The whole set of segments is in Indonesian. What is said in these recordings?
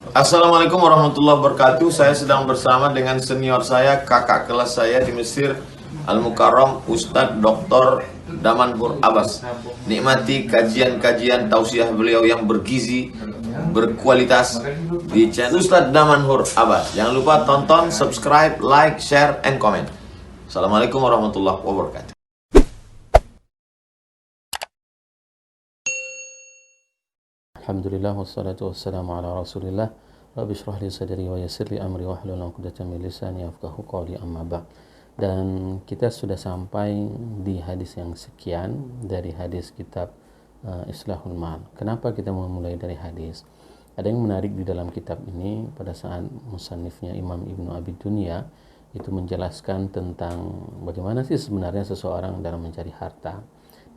Assalamualaikum warahmatullahi wabarakatuh. Saya sedang bersama dengan senior saya, kakak kelas saya di Mesir, Al-Mukarram, Ustadz Dr. Damanhur Abbas. Nikmati kajian-kajian tausiah beliau yang bergizi, berkualitas di channel Ustadz Damanhur Abbas. Jangan lupa tonton, subscribe, like, share, and comment. Assalamualaikum warahmatullahi wabarakatuh. Alhamdulillah wassalatu wassalamu ala Rasulillah. Rabbi shrah li sadri wa yassir li amri wahlul 'uqdatam min lisani yafqahu qawli, amma ba'd. Dan kita sudah sampai di hadis yang sekian dari hadis kitab Islahul Mal. Kenapa kita memulai dari hadis? Ada yang menarik di dalam kitab ini pada saat musannifnya Imam Ibnu Abi Dunya itu menjelaskan tentang bagaimana sih sebenarnya seseorang dalam mencari harta,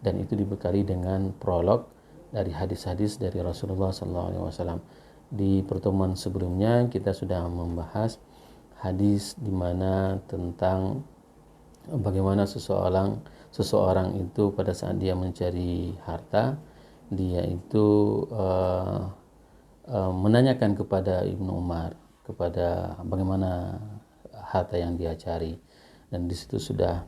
dan itu dibekali dengan prolog dari hadis-hadis dari Rasulullah SAW. Di pertemuan sebelumnya kita sudah membahas hadis di mana tentang bagaimana seseorang itu pada saat dia mencari harta, dia itu menanyakan kepada Ibnu Umar kepada bagaimana harta yang dia cari, dan di situ sudah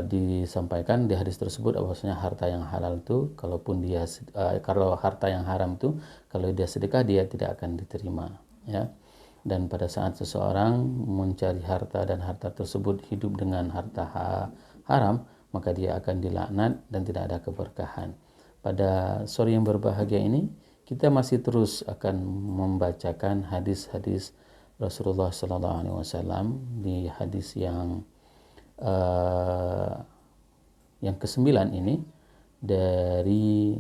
disampaikan di hadis tersebut bahwasanya harta yang halal itu kalau harta yang haram itu kalau dia sedekah dia tidak akan diterima, ya. Dan pada saat seseorang mencari harta dan harta tersebut hidup dengan harta haram, maka dia akan dilaknat dan tidak ada keberkahan. Pada sore yang berbahagia ini kita masih terus akan membacakan hadis-hadis Rasulullah SAW. Di hadis yang ke-9 ini dari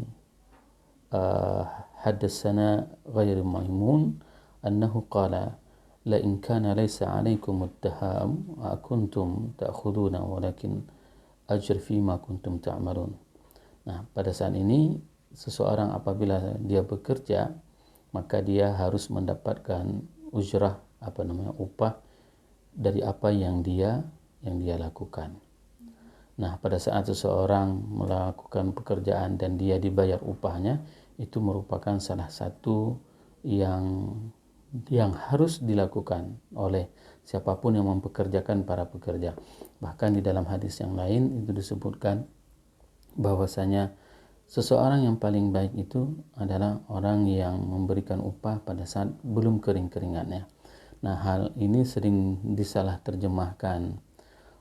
hadatsana ghairu maimun annahu qala la in kana laysa alaykum ad-daham kuntum ta'khuduna walakin ajr fi ma kuntum ta'malun. Nah, pada saat ini seseorang apabila dia bekerja maka dia harus mendapatkan ujrah, upah dari apa yang dia lakukan. Nah, pada saat seseorang melakukan pekerjaan dan dia dibayar upahnya, itu merupakan salah satu yang harus dilakukan oleh siapapun yang mempekerjakan para pekerja. Bahkan di dalam hadis yang lain itu disebutkan bahwasanya seseorang yang paling baik itu adalah orang yang memberikan upah pada saat belum kering-keringatnya. Nah, hal ini sering disalah terjemahkan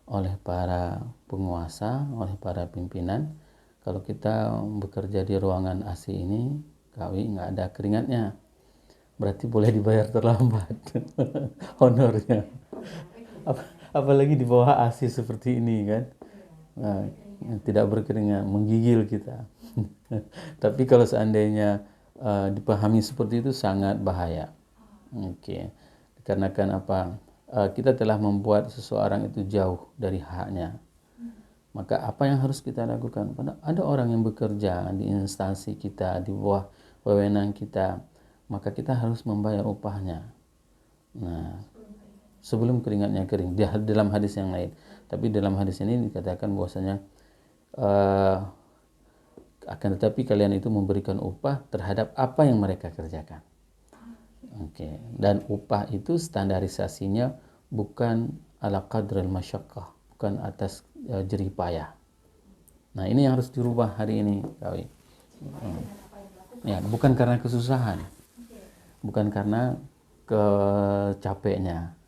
oleh para penguasa, oleh para pimpinan. Kalau kita bekerja di ruangan AC ini, nggak ada keringatnya, berarti boleh dibayar terlambat honornya. Apalagi di bawah AC seperti ini kan, nah, tidak berkeringat, menggigil kita. Tapi kalau seandainya dipahami seperti itu sangat bahaya. Oke. Dikarenakan apa? Kita telah membuat seseorang itu jauh dari haknya. Maka apa yang harus kita lakukan? Ada orang yang bekerja di instansi kita, di bawah wewenang kita, maka kita harus membayar upahnya. Nah, sebelum keringatnya kering. Dalam hadis yang lain. Tapi dalam hadis ini dikatakan bahwasanya akan tetapi kalian itu memberikan upah terhadap apa yang mereka kerjakan. Oke. Dan upah itu standarisasinya bukan ala qadril masyaqqah, bukan atas jerih payah. Nah, ini yang harus dirubah hari ini, Kawi. Ya, bukan karena kesusahan, bukan karena kecapeknya,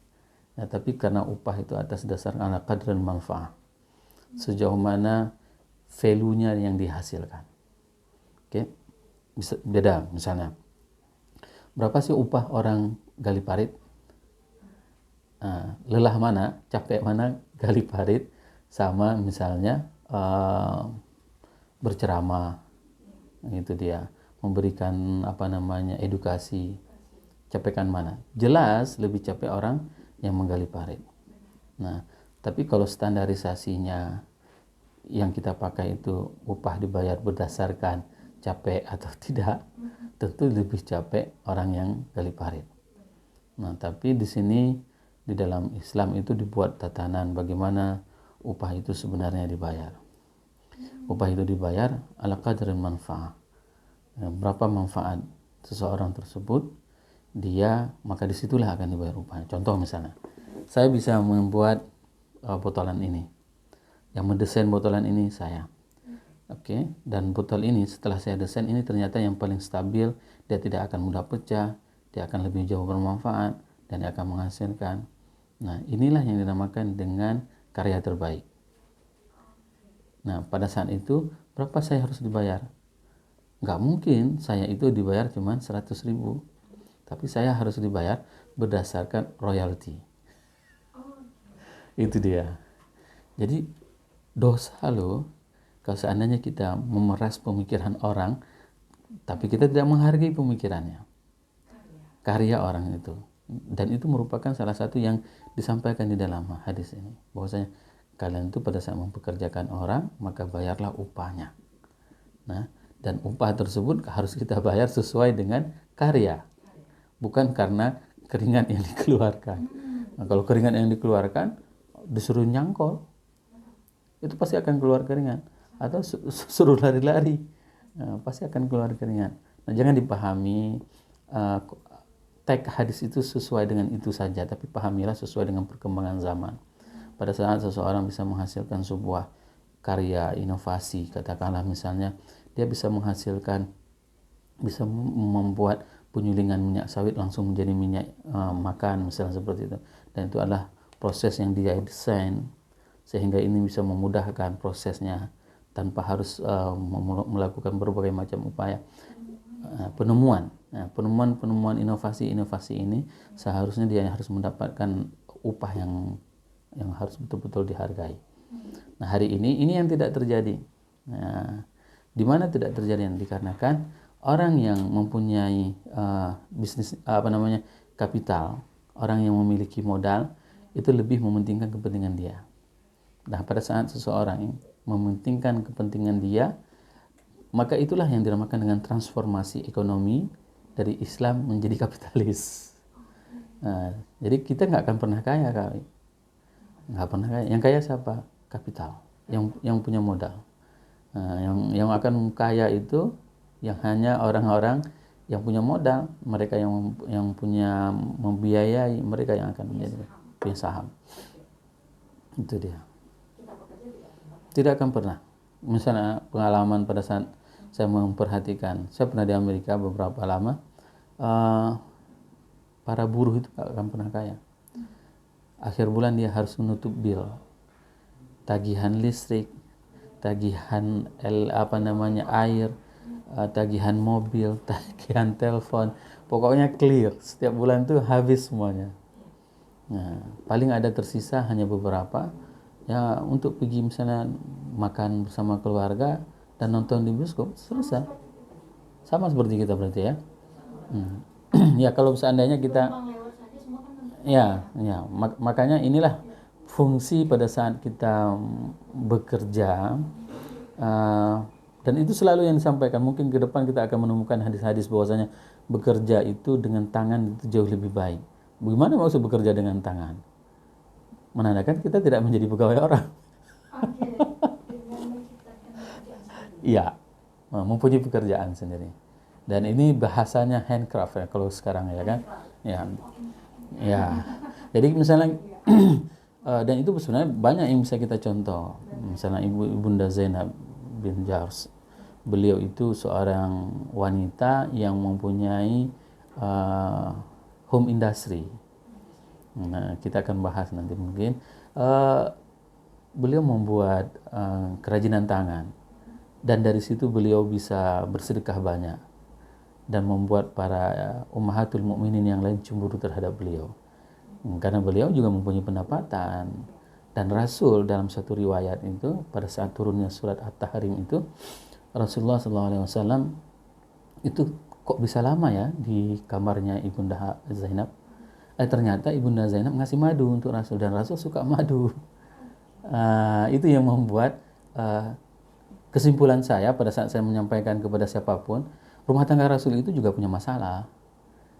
ya, tapi karena upah itu atas dasar ala qadril manfaah, sejauh mana value-nya yang dihasilkan. Oke. Beda misalnya. Berapa sih upah orang gali parit? Lelah mana, capek mana gali parit sama misalnya berceramah, itu dia, memberikan edukasi. Capekan mana? Jelas lebih capek orang yang menggali parit. Nah, tapi kalau standarisasinya yang kita pakai itu upah dibayar berdasarkan capek atau tidak, tentu lebih capek orang yang gali parit. Nah, tapi di sini di dalam Islam itu dibuat tatanan bagaimana upah itu sebenarnya dibayar. Upah itu dibayar ala qadril manfaat. Berapa manfaat seseorang tersebut, maka disitulah akan dibayar upahnya. Contoh misalnya, saya bisa membuat botolan ini, yang mendesain botolan ini saya. Oke, dan botol ini setelah saya desain ini ternyata yang paling stabil, dia tidak akan mudah pecah, dia akan lebih jauh bermanfaat, dan dia akan menghasilkan. Nah, inilah yang dinamakan dengan karya terbaik. Nah, pada saat itu berapa saya harus dibayar? Nggak mungkin saya itu dibayar cuma 100.000, tapi saya harus dibayar berdasarkan royalti. Itu dia. Jadi dosa loh kalau seandainya kita memeras pemikiran orang, tapi kita tidak menghargai pemikirannya, karya orang itu. Dan itu merupakan salah satu yang disampaikan di dalam hadis ini, bahwasanya kalian itu pada saat mempekerjakan orang, maka bayarlah upahnya. Nah, dan upah tersebut harus kita bayar sesuai dengan karya, bukan karena keringat yang dikeluarkan. Nah, kalau keringat yang dikeluarkan disuruh nyangkol, itu pasti akan keluar keringat. Atau suruh lari-lari, pasti akan keluar keringat. Nah, jangan dipahami teks hadis itu sesuai dengan itu saja, tapi pahamilah sesuai dengan perkembangan zaman. Pada saat seseorang bisa menghasilkan sebuah karya inovasi, katakanlah misalnya dia bisa membuat penyulingan minyak sawit langsung menjadi minyak makan, misalnya seperti itu. Dan itu adalah proses yang dia desain, sehingga ini bisa memudahkan prosesnya tanpa harus melakukan berbagai macam upaya penemuan. Penemuan inovasi ini seharusnya dia harus mendapatkan upah yang harus betul-betul dihargai. Nah, hari ini yang tidak terjadi. Nah, di mana tidak terjadi? Dikarenakan orang yang mempunyai bisnis kapital, orang yang memiliki modal itu lebih mementingkan kepentingan dia. Nah, pada saat seseorang mementingkan kepentingan dia, maka itulah yang dinamakan dengan transformasi ekonomi dari Islam menjadi kapitalis. Nah, jadi kita nggak akan pernah kaya kali, nggak pernah kaya. Yang kaya siapa? Kapital, yang punya modal. Nah, yang akan kaya itu yang hanya orang-orang yang punya modal, mereka yang punya membiayai, mereka yang akan menjadi punya saham. Itu dia. Tidak akan pernah. Misalnya pengalaman pada saat saya memperhatikan, saya pernah di Amerika beberapa lama, para buruh itu tidak akan pernah kaya. Akhir bulan dia harus menutup bill, tagihan listrik, tagihan air, tagihan mobil, tagihan telepon, pokoknya clear. Setiap bulan itu habis semuanya. Nah, paling ada tersisa hanya beberapa. Ya, untuk pergi misalnya makan bersama keluarga dan nonton di bioskop, selesai. Sama seperti kita berarti ya. Ya, kalau seandainya kita makanya inilah fungsi pada saat kita bekerja, dan itu selalu yang disampaikan. Mungkin ke depan kita akan menemukan hadis-hadis bahwasanya bekerja itu dengan tangan itu jauh lebih baik. Bagaimana maksud bekerja dengan tangan? Menandakan kita tidak menjadi pegawai orang. Iya, mempunyai pekerjaan sendiri. Dan ini bahasanya handcraft ya kalau sekarang ya kan. Ya. Jadi misalnya dan itu sebenarnya banyak yang bisa kita contoh. Misalnya Ibunda Zainab bin Jars. Beliau itu seorang wanita yang mempunyai home industry. Nah, kita akan bahas nanti mungkin. Beliau membuat kerajinan tangan, dan dari situ beliau bisa bersedekah banyak dan membuat para ummahatul mukminin yang lain cemburu terhadap beliau, karena beliau juga mempunyai pendapatan. Dan Rasul dalam satu riwayat itu pada saat turunnya surat At-Tahrim itu, Rasulullah SAW itu kok bisa lama ya di kamarnya Ibunda Zainab. Ternyata Ibunda Zainab ngasih madu untuk Rasul, dan Rasul suka madu. Itu yang membuat kesimpulan saya pada saat saya menyampaikan kepada siapapun, rumah tangga Rasul itu juga punya masalah.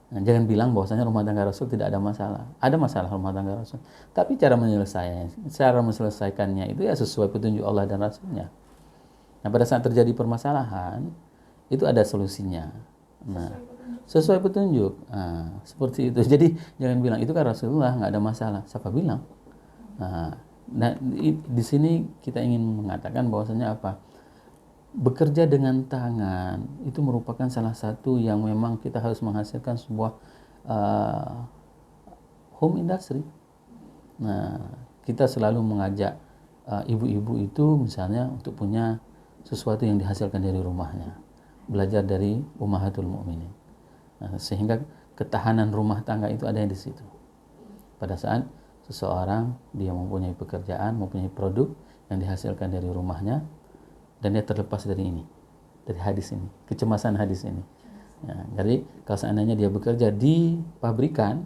Nah, jangan bilang bahwasanya rumah tangga Rasul tidak ada masalah. Ada masalah rumah tangga Rasul, tapi cara menyelesaikannya itu ya sesuai petunjuk Allah dan Rasulnya. Nah, pada saat terjadi permasalahan itu ada solusinya. Nah, sesuai petunjuk. Seperti itu. Jadi jangan bilang itu kan Rasulullah, nggak ada masalah. Siapa bilang? Nah, di sini kita ingin mengatakan bahwasanya apa? Bekerja dengan tangan itu merupakan salah satu yang memang kita harus menghasilkan sebuah home industry. Nah, kita selalu mengajak ibu-ibu itu misalnya untuk punya sesuatu yang dihasilkan dari rumahnya, belajar dari Ummahatul Mukminin. Nah, sehingga ketahanan rumah tangga itu ada di situ. Pada saat seseorang dia mempunyai pekerjaan, mempunyai produk yang dihasilkan dari rumahnya, dan dia terlepas dari ini, dari hadis ini, kecemasan hadis ini. Ya, jadi kalau seandainya dia bekerja di pabrikan,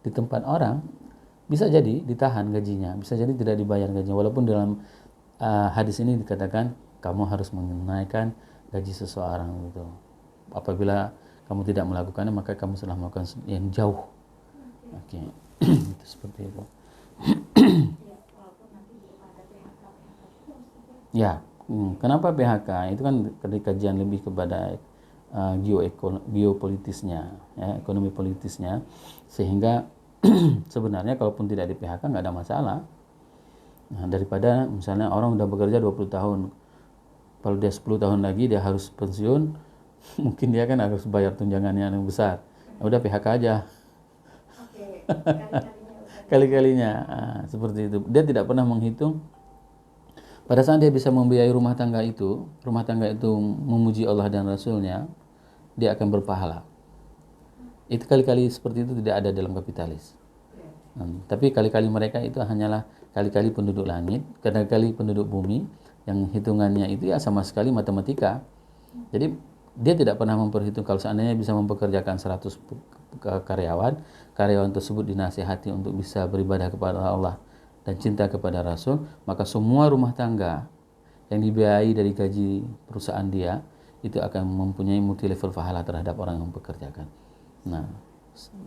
di tempat orang, bisa jadi ditahan gajinya, bisa jadi tidak dibayar gajinya. Walaupun dalam hadis ini dikatakan kamu harus menaikkan gaji seseorang gitu. Apabila kamu tidak melakukannya, maka kamu sudah melakukan yang jauh. Oke, itu seperti itu. Ya, kenapa PHK? Itu kan dari kajian lebih kepada geopolitisnya, ya, ekonomi politisnya, sehingga sebenarnya kalaupun tidak di PHK nggak ada masalah. Nah, daripada misalnya orang udah bekerja 20 tahun, kalau dia 10 tahun lagi dia harus pensiun, mungkin dia kan harus bayar tunjangannya yang besar. Nah, udah PHK aja. Oke, Kali-kalinya seperti itu. Dia tidak pernah menghitung pada saat dia bisa membiayai rumah tangga itu memuji Allah dan Rasulnya, dia akan berpahala. Itu kali-kali seperti itu tidak ada dalam kapitalis. Tapi kali-kali mereka itu hanyalah kali-kali penduduk langit, kali-kali penduduk bumi, yang hitungannya itu ya sama sekali matematika. Jadi dia tidak pernah memperhitung kalau seandainya bisa mempekerjakan 100 karyawan tersebut dinasihati untuk bisa beribadah kepada Allah dan cinta kepada Rasul, maka semua rumah tangga yang dibiayai dari gaji perusahaan dia itu akan mempunyai multi level pahala terhadap orang yang mempekerjakan. Nah,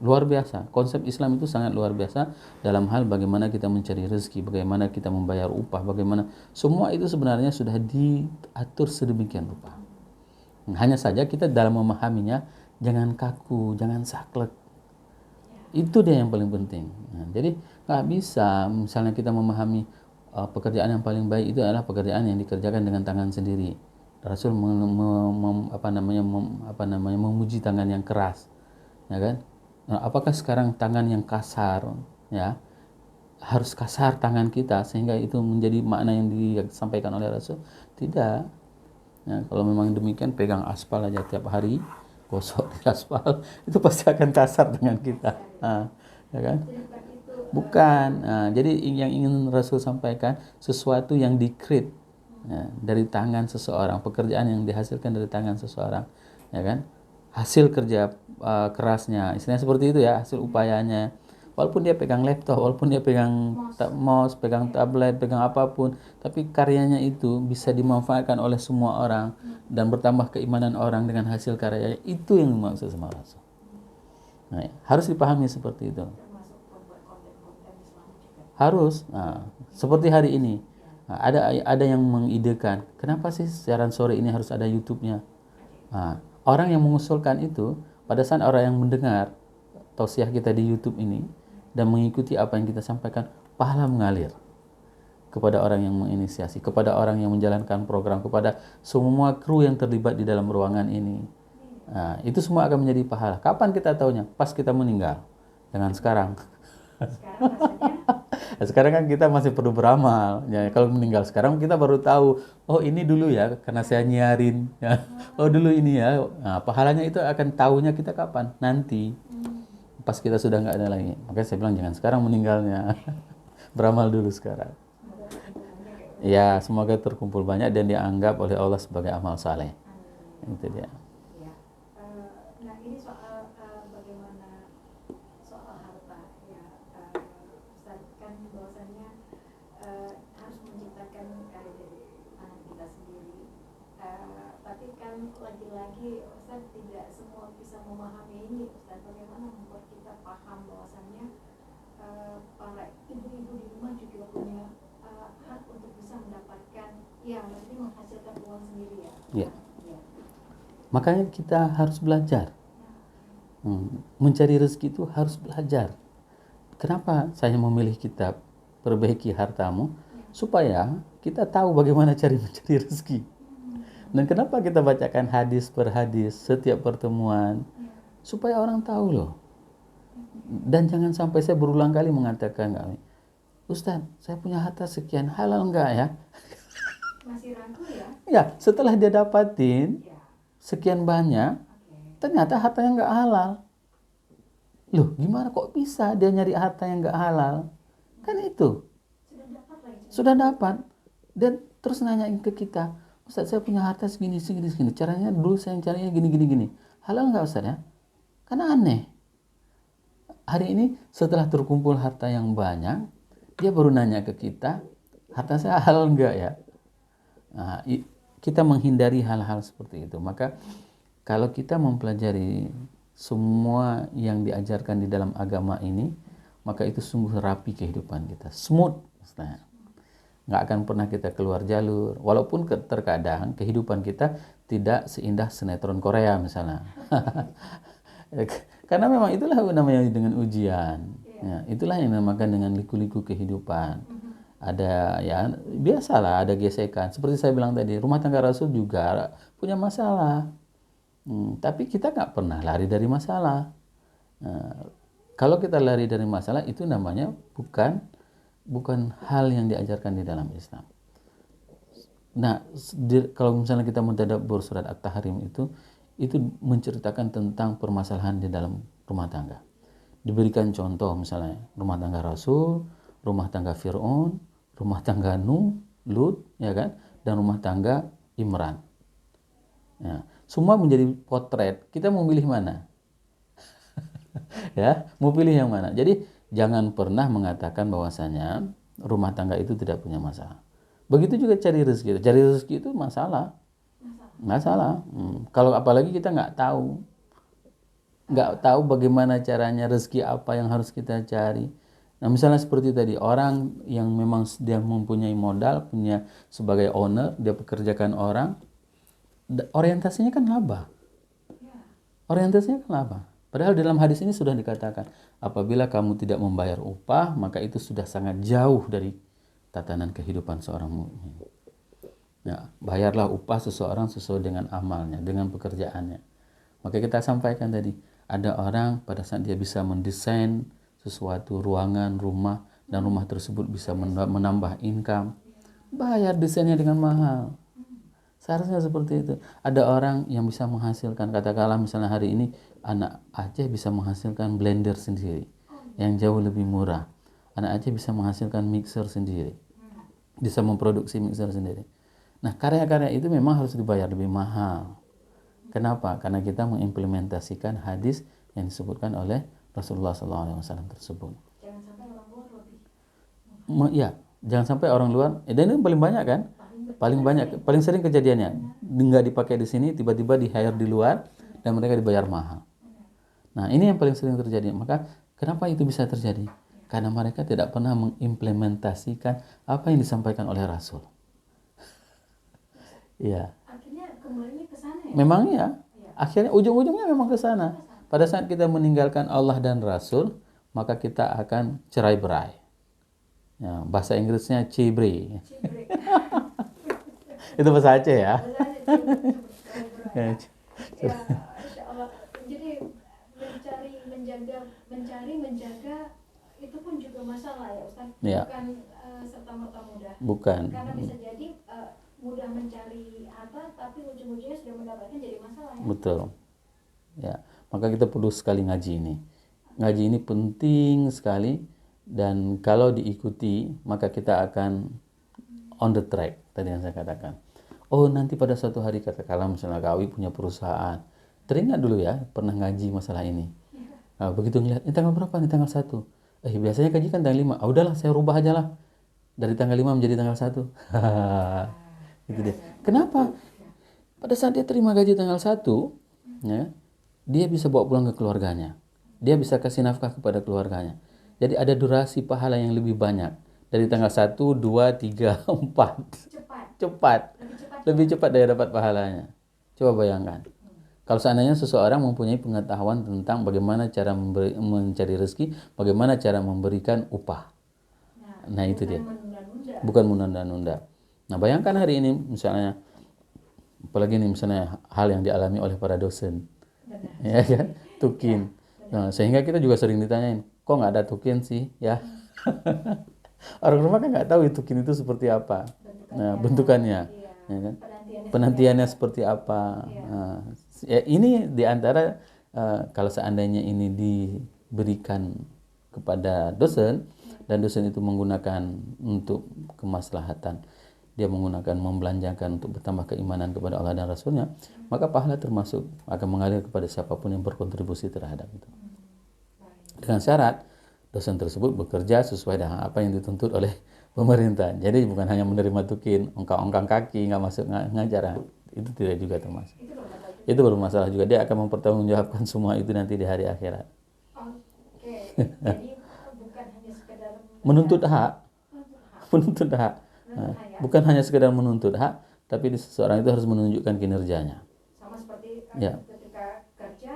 luar biasa. Konsep Islam itu sangat luar biasa dalam hal bagaimana kita mencari rezeki, bagaimana kita membayar upah, bagaimana semua itu sebenarnya sudah diatur sedemikian rupa. Hanya saja kita dalam memahaminya jangan kaku, jangan saklek. Itu dia yang paling penting. Nah, jadi nggak bisa misalnya kita memahami pekerjaan yang paling baik itu adalah pekerjaan yang dikerjakan dengan tangan sendiri. Rasul memuji tangan yang keras, ya kan? Nah, apakah sekarang tangan yang kasar, ya, harus kasar tangan kita sehingga itu menjadi makna yang disampaikan oleh Rasul? Tidak. Ya, kalau memang demikian, pegang aspal aja tiap hari, gosok di aspal, itu pasti akan kasar dengan kita. Ya kan? Bukan. Jadi yang ingin Rasul sampaikan sesuatu yang di-create, ya, dari tangan seseorang, pekerjaan yang dihasilkan dari tangan seseorang, ya kan? Hasil kerja kerasnya, istilahnya seperti itu ya, hasil upayanya. Walaupun dia pegang laptop, walaupun dia pegang mouse, pegang tablet, pegang apapun, tapi karyanya itu bisa dimanfaatkan oleh semua orang dan bertambah keimanan orang dengan hasil karyanya. Itu yang dimaksud sama Rasul. Nah, harus dipahami seperti itu. Harus. Seperti hari ini, ada yang mengidekan, kenapa sih siaran sore ini harus ada YouTube-nya? Orang yang mengusulkan itu, pada saat orang yang mendengar tausiah kita di YouTube ini dan mengikuti apa yang kita sampaikan, pahala mengalir kepada orang yang menginisiasi, kepada orang yang menjalankan program, kepada semua kru yang terlibat di dalam ruangan ini. Itu semua akan menjadi pahala. Kapan kita tahunya? Pas kita meninggal. Jangan sekarang. Sekarang kan kita masih perlu beramal. Ya, kalau meninggal sekarang kita baru tahu, oh ini dulu ya karena saya nyiarin. Ya. Oh dulu ini ya. Nah, pahalanya itu akan tahunya kita kapan? Nanti. Pas kita sudah nggak ada lagi. Makanya saya bilang jangan sekarang meninggalnya. Beramal dulu sekarang. Ya, semoga terkumpul banyak dan dianggap oleh Allah sebagai amal saleh. Itu dia. Nah, ini soal bagaimana soal harta ya. Ustaz kan bahwasanya harus menciptakan karya dari tangan kita sendiri. Tapi kan lagi-lagi Ustaz tidak semua bisa memahami ini. Ustaz, bagaimana membuat kita paham bahwasanya para ibu-ibu di rumah juga punya hak untuk bisa mendapatkan, ya maksudnya menghasilkan uang sendiri ya. Ya. Makanya kita harus belajar. Mencari rezeki itu harus belajar. Kenapa saya memilih kitab Perbaiki Hartamu? Supaya kita tahu bagaimana mencari rezeki. Dan kenapa kita bacakan hadis per hadis setiap pertemuan? Supaya orang tahu loh. Dan jangan sampai saya berulang kali mengatakan, Ustaz, saya punya harta sekian, halal enggak ya? Masih ragu ya? Ya, setelah dia dapatin sekian banyak, ternyata hartanya enggak halal. Loh, gimana kok bisa dia nyari harta yang enggak halal? Kan itu. Sudah dapat. Dan terus nanyain ke kita, Ustaz, saya punya harta segini. Caranya dulu saya carinya gini. Halal enggak Ustaz ya? Karena aneh. Hari ini setelah terkumpul harta yang banyak, dia baru nanya ke kita, harta saya halal enggak ya? Nah, kita menghindari hal-hal seperti itu. Maka kalau kita mempelajari semua yang diajarkan di dalam agama ini, maka itu sungguh rapi kehidupan kita, smooth. Nggak akan pernah kita keluar jalur. Walaupun terkadang kehidupan kita tidak seindah sinetron Korea misalnya. Karena memang itulah namanya dengan ujian. Ya, itulah yang dinamakan dengan liku-liku kehidupan. Ada ya biasalah ada gesekan. Seperti saya bilang tadi, rumah tangga Rasul juga punya masalah. Tapi kita nggak pernah lari dari masalah. Kalau kita lari dari masalah itu namanya bukan hal yang diajarkan di dalam Islam. Nah, kalau misalnya kita mentadabbur surat At-Tahrim itu menceritakan tentang permasalahan di dalam rumah tangga. Diberikan contoh misalnya rumah tangga Rasul, rumah tangga Fir'aun, rumah tangga Nuh, Lut, ya kan, dan rumah tangga Imran. Ya, semua menjadi potret. Kita mau pilih mana? Ya, mau pilih yang mana? Jadi jangan pernah mengatakan bahwasanya rumah tangga itu tidak punya masalah. Begitu juga cari rezeki. Cari rezeki itu masalah. Kalau apalagi kita nggak tahu bagaimana caranya, rezeki apa yang harus kita cari. Nah, misalnya seperti tadi, orang yang memang dia mempunyai modal, punya sebagai owner, dia pekerjakan orang, orientasinya kan laba. Padahal dalam hadis ini sudah dikatakan, apabila kamu tidak membayar upah, maka itu sudah sangat jauh dari tatanan kehidupan seorang mukmin. Ya, bayarlah upah seseorang sesuai dengan amalnya, dengan pekerjaannya. Maka kita sampaikan tadi, ada orang pada saat dia bisa mendesain sesuatu ruangan, rumah, dan rumah tersebut bisa menambah income, bayar desainnya dengan mahal. Seharusnya seperti itu. Ada orang yang bisa menghasilkan, katakanlah misalnya hari ini anak Aceh bisa menghasilkan blender sendiri yang jauh lebih murah. Anak Aceh bisa menghasilkan mixer sendiri, bisa memproduksi mixer sendiri. Nah, karya-karya itu memang harus dibayar lebih mahal. Kenapa? Karena kita mengimplementasikan hadis yang disebutkan oleh Rasulullah SAW tersebut. Jangan sampai orang luar lebih. Ya, jangan sampai orang luar. Dan ini paling banyak kan? Paling sering kejadiannya. Nggak dipakai di sini, tiba-tiba di hire di luar dan mereka dibayar mahal. Nah, ini yang paling sering terjadi. Maka kenapa itu bisa terjadi? Karena mereka tidak pernah mengimplementasikan apa yang disampaikan oleh Rasul. Iya. Akhirnya kembalinya ke sana ya? Memang ya. Akhirnya ujung-ujungnya memang ke sana. Pada saat kita meninggalkan Allah dan Rasul, maka kita akan cerai-berai. Ya, bahasa Inggrisnya cebre. Itu bahasa Aceh ya. Ya, Insya Allah. Jadi mencari menjaga itu pun juga masalah ya Ustaz. Ya. Bukan serta-merta mudah. Bukan. Karena bisa jadi mudah mencari harta, tapi ujung-ujungnya sudah mendapatkan jadi masalah ya. Betul. Ya, maka kita perlu sekali ngaji ini. Ngaji ini penting sekali, dan kalau diikuti maka kita akan on the track tadi yang saya katakan. Oh, nanti pada suatu hari katakanlah misalnya Kawi punya perusahaan. Teringat dulu ya, pernah ngaji masalah ini. Nah, begitu ngeliat, ini tanggal berapa nih? Tanggal 1. Biasanya kaji kan tanggal 5. Udahlah, saya rubah aja lah. Dari tanggal 5 menjadi tanggal 1. Gitu deh. Kenapa? Pada saat dia terima gaji tanggal 1, ya, dia bisa bawa pulang ke keluarganya. Dia bisa kasih nafkah kepada keluarganya. Jadi ada durasi pahala yang lebih banyak. Dari tanggal 1, 2, 3, 4. Cepat. Lebih cepat dia dapat pahalanya. Coba bayangkan. Kalau seandainya seseorang mempunyai pengetahuan tentang bagaimana cara mencari rezeki, bagaimana cara memberikan upah. Nah, itu dia. Bukan menunda-nunda. Nah, bayangkan hari ini misalnya, apalagi ini misalnya hal yang dialami oleh para dosen. Ya kan? Tukin. Nah, sehingga kita juga sering ditanyain, kok nggak ada tukin sih? Ya. Orang rumah kan nggak tahu tukin itu seperti apa. Nah, bentukannya. Ya kan? Penantiannya seperti apa. Nah, ya, ini diantara kalau seandainya ini diberikan kepada dosen dan dosen itu menggunakan untuk kemaslahatan, dia menggunakan membelanjakan untuk bertambah keimanan kepada Allah dan Rasulnya, maka pahala termasuk akan mengalir kepada siapapun yang berkontribusi terhadap itu. Dengan syarat dosen tersebut bekerja sesuai dengan apa yang dituntut oleh pemerintah. Jadi bukan hanya menerima tukin, ongkang-ongkang kaki, nggak masuk ngajar. Itu tidak juga termasuk. Itu bermasalah juga. Dia akan mempertanggungjawabkan semua itu nanti di hari akhirat. Oke. Jadi bukan hanya sekedar Menuntut hak. Menuntut hak. Nah, bukan hanya sekedar menuntut hak, tapi seseorang itu harus menunjukkan kinerjanya. sama seperti Ya. ketika kerja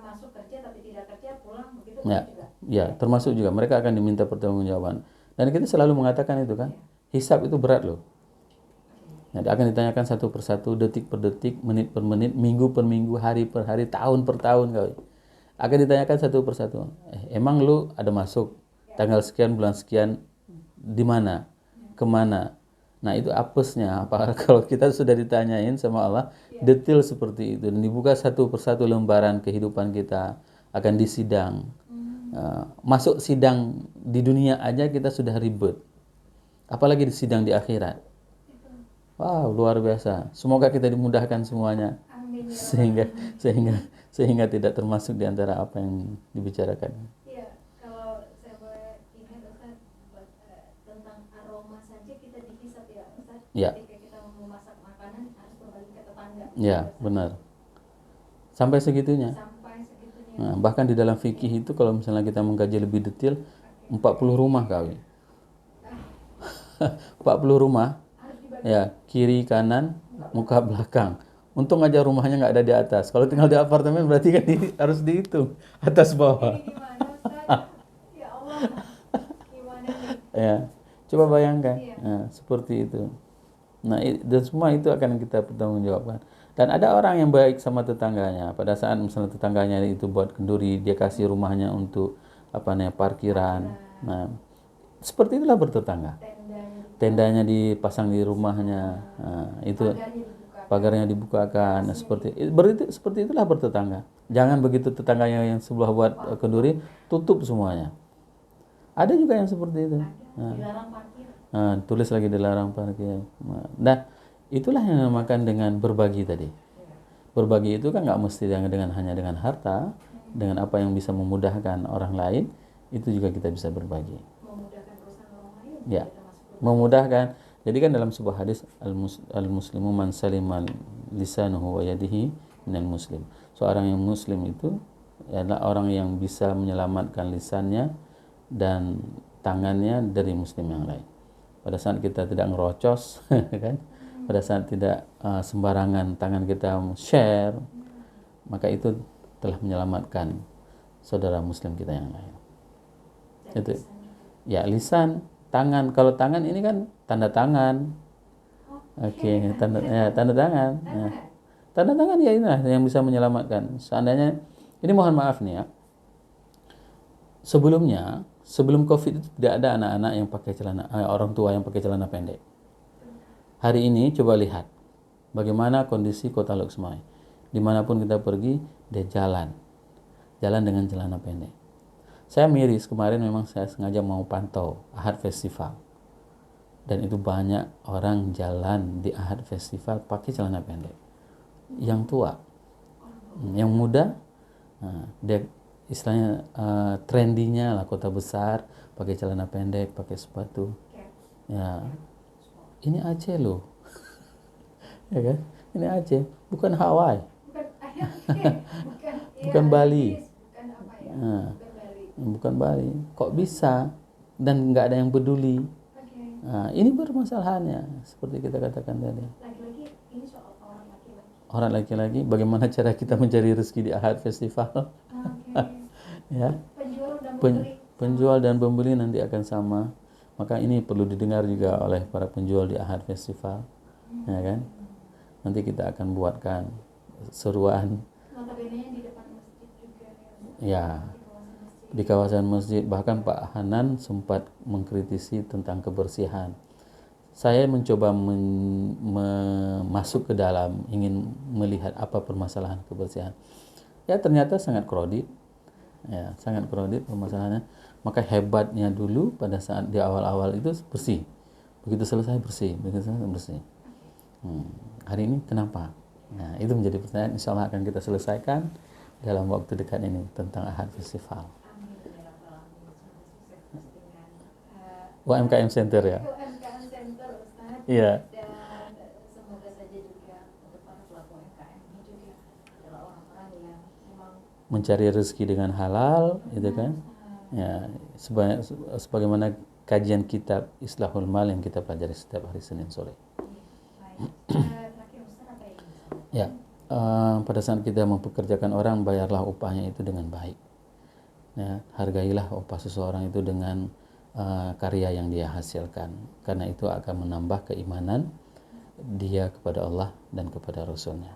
masuk kerja tapi tidak kerja pulang begitu Ya, juga. ya, termasuk juga mereka akan diminta pertanggungjawaban. Dan kita selalu mengatakan itu kan, hisab itu berat loh. Nah, akan ditanyakan satu persatu, detik per detik, menit per menit, minggu per minggu, hari per hari, tahun per tahun kau. Akan ditanyakan satu persatu. Emang lu ada masuk tanggal sekian bulan sekian di mana, kemana? Nah, itu apesnya. Apa kalau kita sudah ditanyain sama Allah detail seperti itu dan dibuka satu persatu lembaran kehidupan kita akan disidang. Masuk sidang di dunia aja kita sudah ribet, apalagi sidang di akhirat. Wow, luar biasa. Semoga kita dimudahkan semuanya. Amin ya. sehingga tidak termasuk di antara apa yang dibicarakan. Iya, kalau saya boleh ingat Ustaz tentang aroma saja kita dihisap ya Ustaz. Ya. Ketika kita memasak makanan harus berbagi ke tetangga. Ya, benar. Sampai segitunya. Sampai segitunya. Nah, bahkan di dalam fikih itu kalau misalnya kita mengkaji lebih detail, 40 rumah kali. 40 rumah, ya, kiri kanan, muka belakang. Untung aja rumahnya nggak ada di atas. Kalau tinggal di apartemen berarti kan harus dihitung atas bawah. Ini gimana Ustaz? Ya Allah. Gimana nih? Ya, coba bayangkan. Iya. Nah, seperti itu. Nah, dan semua itu akan kita pertanggungjawabkan. Dan ada orang yang baik sama tetangganya. Pada saat misalnya tetangganya itu buat kenduri, dia kasih rumahnya untuk parkiran. Nah, seperti itulah bertetangga. Tendanya dipasang di rumahnya. Nah, itu pagarnya dibukakan. Nah, seperti itulah bertetangga. Jangan begitu tetangganya yang sebelah buat kenduri tutup semuanya. Ada juga yang seperti itu. Dilarang parkir. Nah, tulis lagi dilarang parkir. Nah, itulah yang dinamakan dengan berbagi tadi. Berbagi itu kan nggak mesti hanya dengan harta, dengan apa yang bisa memudahkan orang lain, itu juga kita bisa berbagi. Memudahkan urusan orang lain. Ya, memudahkan. Jadi kan dalam sebuah hadis al-muslimu man salima lisanuhu wa yadihi minal muslim. Seorang yang muslim itu adalah orang yang bisa menyelamatkan lisannya dan tangannya dari muslim yang lain. Pada saat kita tidak ngerocos, kan? Pada saat tidak sembarangan tangan kita share, maka itu telah menyelamatkan saudara muslim kita yang lain. Itu. Ya, lisan, tangan. Kalau tangan ini kan tanda tangan. Oke, tanda tangan. Nah, tanda tangan ya inilah yang bisa menyelamatkan. Seandainya ini mohon maaf nih ya. Sebelum Covid itu tidak ada anak-anak yang pakai orang tua yang pakai celana pendek. Hari ini coba lihat bagaimana kondisi Kota Loksmawe. Dimanapun kita pergi, dia jalan dengan celana pendek. Saya miris, kemarin memang saya sengaja mau pantau Ahad Festival. Dan itu banyak orang jalan di Ahad Festival pakai celana pendek. Yang tua, yang muda, dia istilahnya trendinya lah kota besar pakai celana pendek, pakai sepatu. Ya, ini Aceh loh, ya kan? Ini Aceh, bukan Hawaii, bukan Bali, bukan Bali. Kok bisa? Dan nggak ada yang peduli. Nah, ini bermasalahannya, seperti kita katakan tadi. Lagi-lagi ini soal orang laki-laki. orang laki-laki, bagaimana cara kita mencari rezeki di Ahad Festival? Ya, Penjual dan pembeli. penjual dan pembeli nanti akan sama. Maka ini perlu didengar juga oleh para penjual di Ahad Festival, ya kan? Nanti kita akan buatkan seruan, Notabene di depan masjid juga ya, di kawasan masjid. di kawasan masjid. Bahkan Pak Hanan sempat mengkritisi tentang kebersihan. Saya mencoba masuk ke dalam, ingin melihat apa permasalahan kebersihan. Ya, ternyata sangat kredit. Ya, sangat kredit permasalahannya. Maka hebatnya dulu pada saat di awal-awal itu bersih. Begitu selesai bersih, begitu selesai bersih. Hari ini kenapa? Nah, itu menjadi pertanyaan. Insya Allah akan kita selesaikan dalam waktu dekat ini tentang Ahad Festival. Amin ya rabbal alamin. Semoga sukses dengan UMKM Center ya. UMKM Center, Ustaz. Iya. Dan semoga saja juga untuk para pelaku UMKM ini juga adalah orang-orang yang memang Mencari rezeki dengan halal, gitu kan? Ya, sebagaimana kajian kitab Islahul Mal yang kita pelajari setiap hari Senin sore. baik. Terakhir Ustaz apa yang ingin Ya, pada saat kita mempekerjakan orang, bayarlah upahnya itu dengan baik. Ya, hargailah upah seseorang itu dengan karya yang dia hasilkan, karena itu akan menambah keimanan dia kepada Allah dan kepada Rasulnya.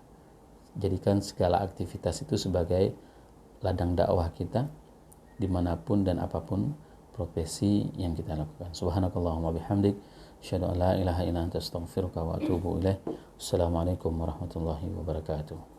Jadikan segala aktivitas itu sebagai ladang dakwah kita dimanapun dan apapun profesi yang kita lakukan. Subhanakallahumma bihamdik, asyhadu an la ilaha illa anta astaghfiruka wa atubu ilaik. Assalamualaikum warahmatullahi wabarakatuh.